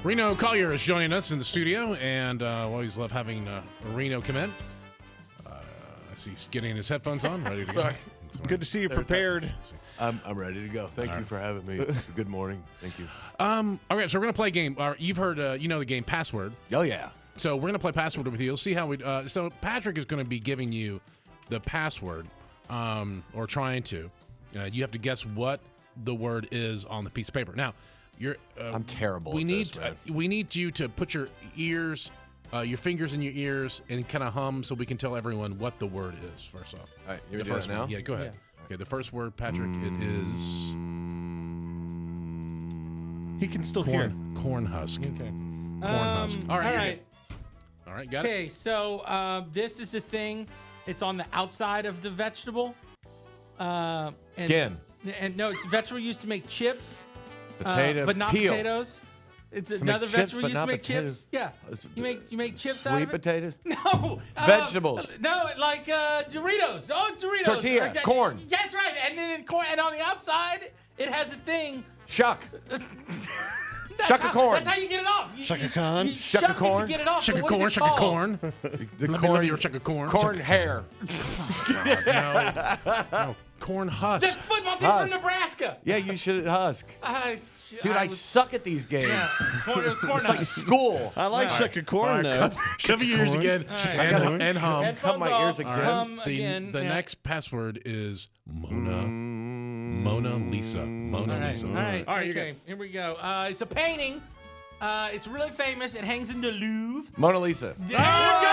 Reno Collier is joining us in the studio, and we always love having Reno come in. As he's getting his headphones on, ready to go. Sorry. Good to see you prepared. I'm ready to go. Thank you for having me. Good morning. Thank you. All right, so we're going to play a game. You've heard, the game Password. Oh, yeah. So we're going to play Password with you. You'll see how we so Patrick is going to be giving you the password, or trying to. You have to guess what the word is on the piece of paper. Now, I'm terrible we at need this, man. we need you to put your ears, your fingers in your ears, and kind of hum so we can tell everyone what the word is. First off, All right, you the ready to do first it now? one. Yeah, go ahead. Yeah. Okay, the first word, Patrick, it is He can still hear. corn husk. Okay. Corn husk. All right. All you're right. good. All right. Got it. Okay, so this is the thing. It's on the outside of the vegetable. Skin. And no, it's a vegetable used to make chips. Potato. But not peel. potatoes. It's make another chips, vegetable but used to not make potatoes. chips. Yeah. You make chips out Sweet of it? potatoes. No. Vegetables. No, like Doritos. Oh, it's Doritos. Tortilla, Okay, corn. That's right. And then and on the outside, it has a thing. Shuck. That's Shuck a corn. That's how you get it off. Shuck a corn? You Shuck a shuck it corn? to get it off. Shuck a but what is corn. it Shuck a called? corn. The Let me corn. your shuck a corn. Corn hair. No, corn husk. The football team Husk. from Nebraska. Yeah, you should husk. Dude, I was- suck at these games. Yeah, it was corn It's like husk. school. I like shuck a corn, though. Cover your ears again right. and hum. Headphones Cut my ears off, again. hum The again. the yeah. next password is Mona Lisa. Mona All right, Lisa. all right, All right, you're okay, here we go. It's a painting. It's really famous. It hangs in the Louvre. Mona Lisa. There you go!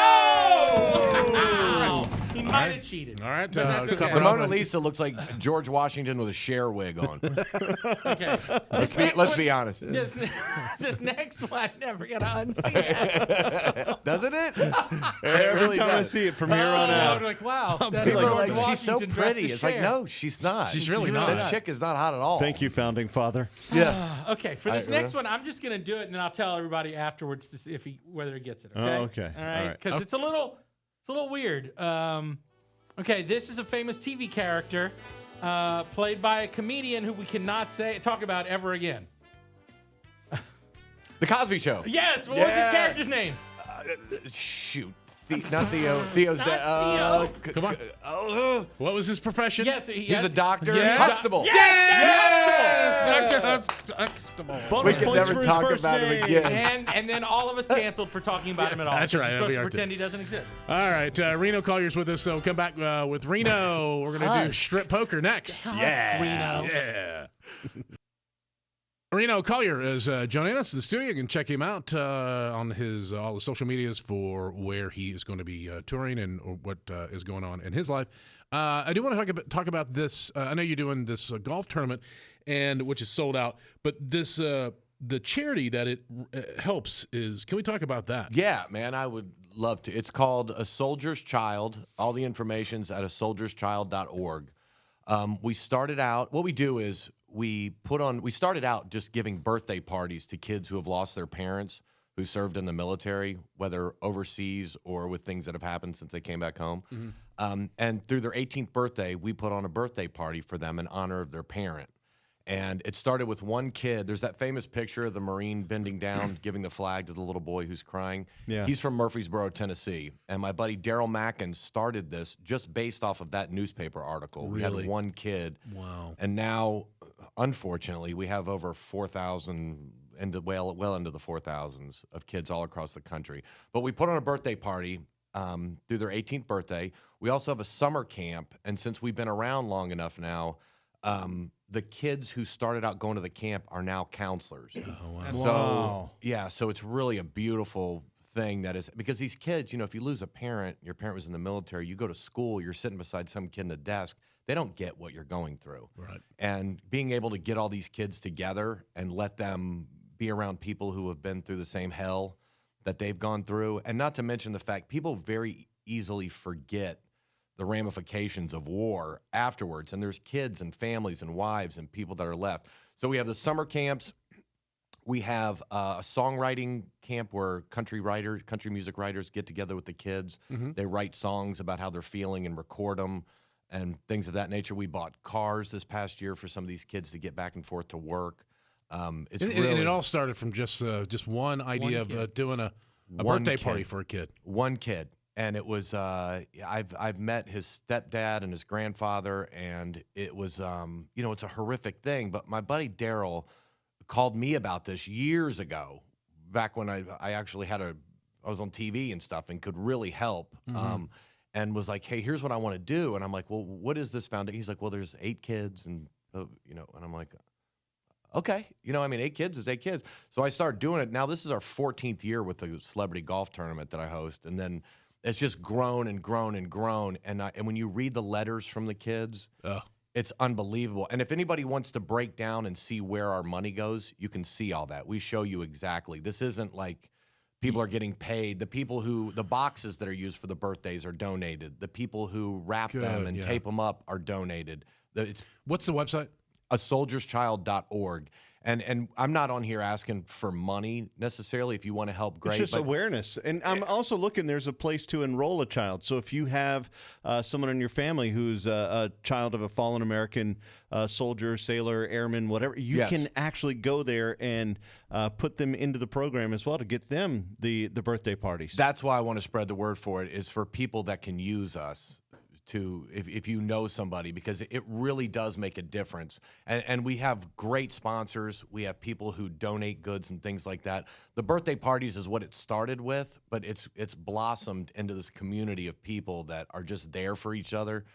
He might have cheated. All right, But that's okay. cover The it up. Mona Lisa looks like George Washington with a Cher wig on. Okay. Let's be honest. This next one, I'm never gonna unsee it. Doesn't it? Every really time I does. see it from here on Oh, out. I'm like, wow. That's People are George like, she's so Washington dressed pretty. as It's like, Cher. no, she's not. She's really not. That chick is not hot at all. Thank you, founding father. Yeah. Okay, for this All right, next one, I'm just gonna do it, and then I'll tell everybody afterwards to see if whether he gets it. Okay. Oh, okay. All right. All right. Because it's a little weird. Okay, this is a famous TV character played by a comedian who we cannot talk about ever again. The Cosby Show. Yes. What was his Yeah. character's name? Shoot. Not Theo. Theo's Not dad. Theo. Come on. What was his profession? Yes. He's a doctor. Yeah. Huxtable. Huxtable. We Bonus can points never for his talk first about him name. again. And then all of us canceled for talking about him at all. That's because right, You're that'll supposed be to our pretend he doesn't exist. All right, Reno Collier's with us, so come back with Reno. We're going to do strip poker next. Yeah. Reno. Yeah. Reno Collier is joining us in the studio. You can check him out on his all the social medias for where he is going to be touring and what is going on in his life. I do want to talk about this. I know you're doing this golf tournament, and which is sold out. But this the charity that it helps is. Can we talk about that? Yeah, man, I would love to. It's called A Soldier's Child. All the information's at asoldierschild.org. We started out. What we do is we started out just giving birthday parties to kids who have lost their parents who served in the military, whether overseas or with things that have happened since they came back home. And through their 18th birthday, we put on a birthday party for them in honor of their parent. And it started with one kid. There's that famous picture of the Marine bending down, giving the flag to the little boy who's crying. Yeah. He's from Murfreesboro, Tennessee. And my buddy Daryl Mackin started this just based off of that newspaper article. We Really? had one kid. Wow. And now, unfortunately, we have over 4,000, well into the 4,000s of kids all across the country. But we put on a birthday party through their 18th birthday. We also have a summer camp. And since we've been around long enough now, the kids who started out going to the camp are now counselors. Oh, wow. That's So, yeah, so it's really a beautiful thing that is, because these kids, if you lose a parent, your parent was in the military, you go to school, you're sitting beside some kid in a desk, they don't get what you're going through. Right. And being able to get all these kids together and let them be around people who have been through the same hell that they've gone through, and not to mention the fact people very easily forget the ramifications of war afterwards. And there's kids and families and wives and people that are left. So we have the summer camps. We have a songwriting camp where country music writers get together with the kids. They write songs about how they're feeling and record them and things of that nature. We bought cars this past year for some of these kids to get back and forth to work. It's And, really and it all started from just one idea of kid. doing a One birthday kid. party for a kid. one kid, and it was I've met his stepdad and his grandfather, and it was it's a horrific thing. But my buddy Daryl called me about this years ago, back when I actually I was on TV and stuff and could really help. And was like, hey, here's what I want to do. And I'm like, well, what is this foundation? He's like, well, there's 8 kids, and and I'm like, okay, 8 kids is 8 kids. So I started doing it. Now this is our 14th year with the celebrity golf tournament that I host, and then it's just grown and grown and grown. And when you read the letters from the kids, it's unbelievable. And if anybody wants to break down and see where our money goes, you can see all that. We show you exactly. This isn't like people are getting paid. The boxes that are used for the birthdays are donated. The people who wrap them and tape them up are donated. What's the website? asoldierschild.org. And I'm not on here asking for money necessarily. If you want to help, great. It's just but awareness. And I'm also looking, there's a place to enroll a child. So if you have someone in your family who's a child of a fallen American soldier, sailor, airman, whatever, you can actually go there and put them into the program as well to get them the birthday parties. That's why I want to spread the word for it, is for people that can use us. If you know somebody, because it really does make a difference. And we have great sponsors. We have people who donate goods and things like that. The birthday parties is what it started with, but it's blossomed into this community of people that are just there for each other.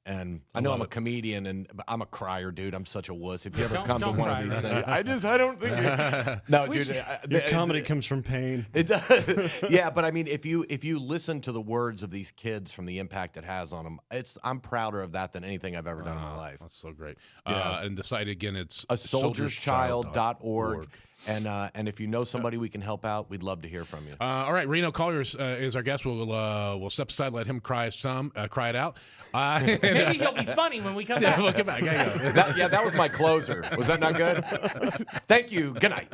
And I know I'm a comedian, and I'm a crier, dude. I'm such a wuss. If you ever come to one of these things, I don't think no, dude. Your comedy comes from pain. It does. Yeah, but I mean, if you listen to the words of these kids from the impact it has on them, I'm prouder of that than anything I've ever done in my life. That's so great. Yeah. And the site again, it's asoldierschild.org. And if you know somebody we can help out, we'd love to hear from you. All right, Reno Collier is our guest. We'll step aside, let him cry it out. Maybe he'll be funny when we come back. We'll come back. Yeah, That was my closer. Was that not good? Thank you. Good night.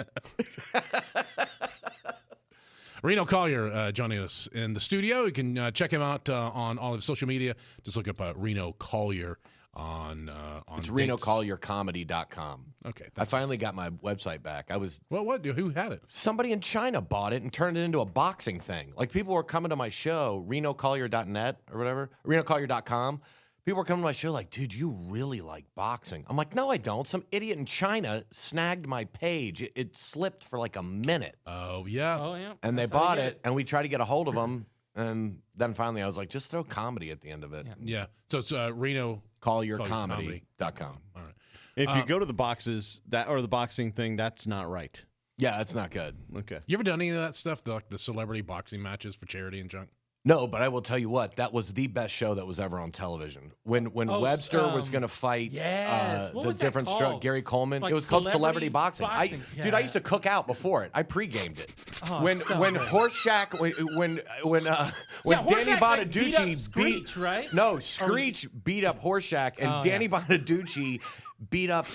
Reno Collier joining us in the studio. You can check him out on all of social media. Just look up Reno Collier on It's dates. RenoCollierComedy.com. Okay. I finally got my website back. Who had it? Somebody in China bought it and turned it into a boxing thing. Like, people were coming to my show, RenoCollier.net or whatever, RenoCollier.com. People were coming to my show like, dude, you really like boxing. I'm like, no, I don't. Some idiot in China snagged my page. It slipped for like a minute. Oh, yeah. Oh, yeah. And they That's how you bought get it, and we tried to get a hold of them. And then finally I was like, just throw comedy at the end of it. Yeah. So it's Reno. CollierComedy.com. All right. If you go to the boxes or the boxing thing, that's not right. Yeah, that's not good. Okay. You ever done any of that stuff, the celebrity boxing matches for charity and junk? No, but I will tell you what, that was the best show that was ever on television. When Webster was going to fight yes. What the was that different called? Gary Coleman, Like it was called Celebrity Celebrity Boxing. Boxing. Dude, I used to cook out before it. I pre-gamed it. Oh, when so when good. Horseshack when Danny Horseshack, beat up Bonaducci Screech, right? No, Screech beat up Horseshack, and Danny Bonaducci beat up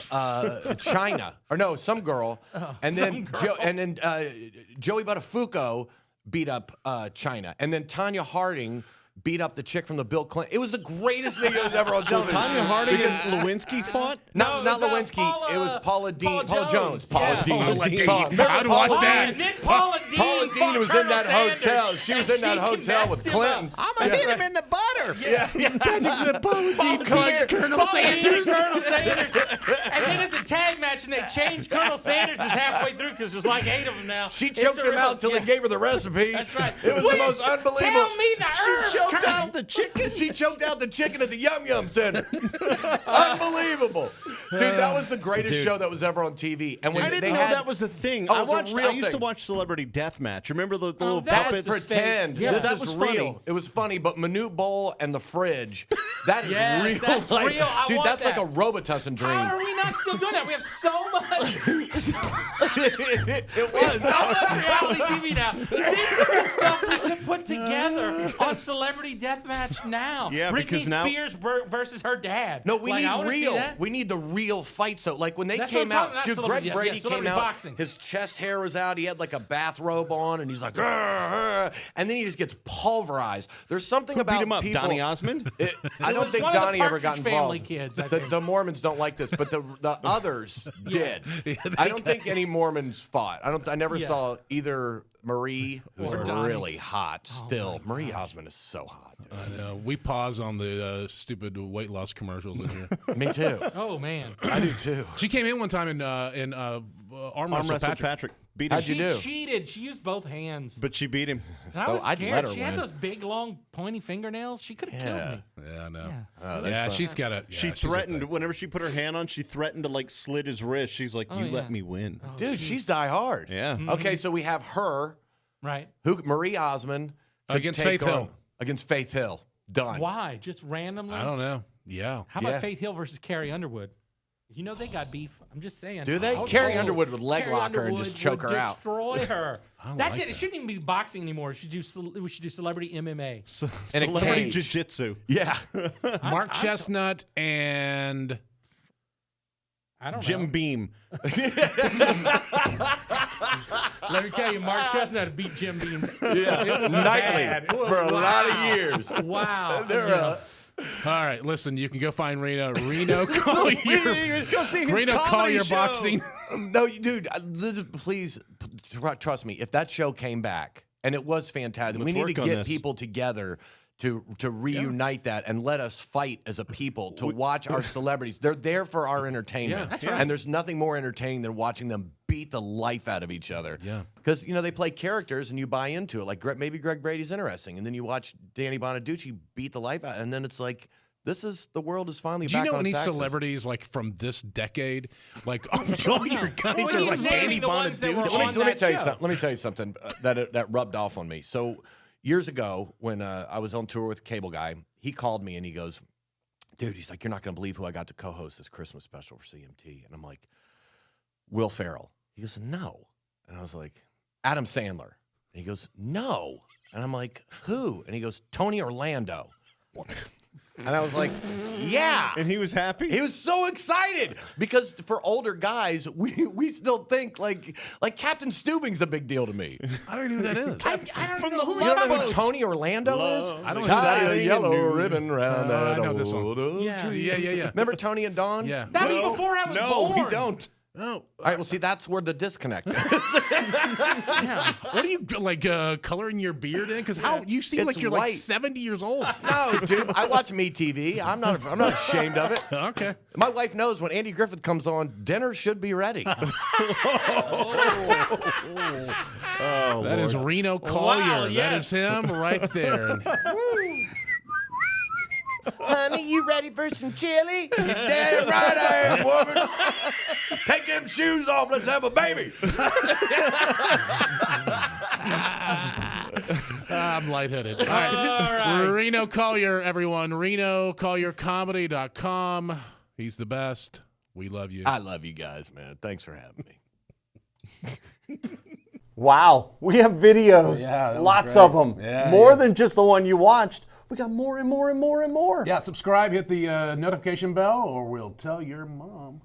China, or no, some girl, and then Joey Buttafuoco beat up China, and then Tanya Harding beat up the chick from the Bill Clinton. It was the greatest thing that was ever on television. Tanya Harding and Lewinsky fought? Not No, it was, Lewinsky. It was Paula Jones. Yeah. Paula Dean. I'd watch that. And then Paula Dean. Paula Dean fought was in Colonel that Sanders, hotel. She was and in that she hotel with messed him Clinton. up. I'm going to hit him in the butter. Colonel Sanders. And then it's a tag match, and they changed Colonel Sanders is halfway through because there's like 8 of them now. She choked him out until they gave her the recipe. That's right. It was the most unbelievable. Tell me the herbs. Choked Colonel. out the chicken. She choked out the chicken at the Yum Yum Center. Unbelievable. Dude, that was the greatest show that was ever on TV. And when I didn't they know had, that was a thing. Oh, it was a real I used to thing. watch Celebrity Deathmatch. Remember the little that's puppets? pretend. Yeah, This that is was real. funny. It was funny, but Manute Bowl and the fridge, that is Yes, real. that's life. real. I Dude, want that's that. like a Robitussin dream. How are we not still doing that? We have so much. It was. So much reality TV now. Think of the stuff we could put together on Celebrity Deathmatch now. Yeah, Britney because now- Spears versus her dad. No, we Like, I need wanna see real. that. We need the real fight. So, like when they That's what came I'm talking out, about, dude, celebrity- Greg Brady yeah, came celebrity out. boxing. His chest hair was out. He had like a bathrobe on, and he's like, "Arr, arr," and then he just gets pulverized. There's something about Beat him up, people. Donny Osmond. I don't was think one of the Donnie ever got Partridge Family involved. kids, I the, think. the Mormons don't like this, but the others did. I don't think any Mormons fought. I never Yeah. saw either Marie, who's Or Donnie. really hot still. Marie Osmond is so hot. Dude. I know. We pause on the stupid weight loss commercials in here. Me too. Oh man. I do too. She came in one time in arm wrestle Wrestled Patrick. Beat him. How'd you She do? cheated. She used both hands. But she beat him. And I So was I'd scared. let her She had win. those big, long, pointy fingernails. She could have killed me. Yeah, I know. Yeah. Yeah, she's got a. She threatened, whenever she put her hand on, she threatened to like slit his wrist. She's like, you yeah. let me win. Dude, she's die hard. Yeah. Okay, so we have her, Right. Marie Osmond, could Against take Faith on- Hill. Against Faith Hill. Done. Why? Just randomly? I don't know. Yeah. How about Yeah. Faith Hill versus Carrie Underwood? You know they got beef. I'm just saying. Do they? I was Carrie told Underwood would leg Carrie lock her and Underwood just choke would her out. Destroy her. That's like it. It shouldn't even be boxing anymore. We should do celebrity MMA. In a Celebrity cage. jiu-jitsu. Yeah. Mark Chestnut and I don't Jim know. Beam. Let me tell you, Mark Chestnut beat Jim Beam. Yeah. Nightly for a lot of years. Wow. They're Yeah. all right. Listen, you can go find Reno Collier. Go see his Reno comedy Collier show. boxing. No, dude, please trust me. If that show came back, and it was fantastic, we Let's need to work on get this. people together to reunite that and let us fight as a people to watch our celebrities. They're there for our entertainment. Yeah, that's right. And there's nothing more entertaining than watching them beat the life out of each other. Yeah. Because, they play characters and you buy into it. Like maybe Greg Brady's interesting. And then you watch Danny Bonaducci beat the life out. And then it's like, the world is finally Do you back know on any its axis. celebrities like from this decade? Like all your guys Well, are he's like naming Danny the ones that were Bonaducci. on Let me that tell you show. something. Let me tell you something that rubbed off on me. So years ago, when I was on tour with Cable Guy, he called me and he goes, "Dude," he's like, "you're not going to believe who I got to co-host this Christmas special for CMT." And I'm like, "Will Ferrell." He goes, "No," and I was like, "Adam Sandler." And he goes, "No," and I'm like, "Who?" And he goes, "Tony Orlando." And I was like, "Yeah." And he was happy? He was so excited because for older guys, we still think like Captain Stubing's a big deal to me. I don't even know who that is. I don't From know the who You don't know Love who Boat. Tony Orlando is? I don't Tie know. a yellow ribbon round that I know this one. old oak Yeah. tree. Yeah. Remember Tony and Dawn? Yeah. That was before I was no, born. we don't. Oh, All right, well, see, that's where the disconnect is. Yeah. what are you like coloring your beard in? Because how you seem It's like you're like white. 70 years old. No, dude, I watch MeTV. I'm not ashamed of it. Okay. My wife knows when Andy Griffith comes on, dinner should be ready. That is Reno Collier. yes. That is him right there. Honey, you ready for some chili? You damn right I am, woman. Take them shoes off. Let's have a baby. I'm lightheaded. All right. Reno Collier, everyone. RenoCollierComedy.com. He's the best. We love you. I love you guys, man. Thanks for having me. Wow, we have videos, lots of them, more than just the one you watched. We got more and more and more and more. Yeah, subscribe, hit the notification bell, or we'll tell your mom.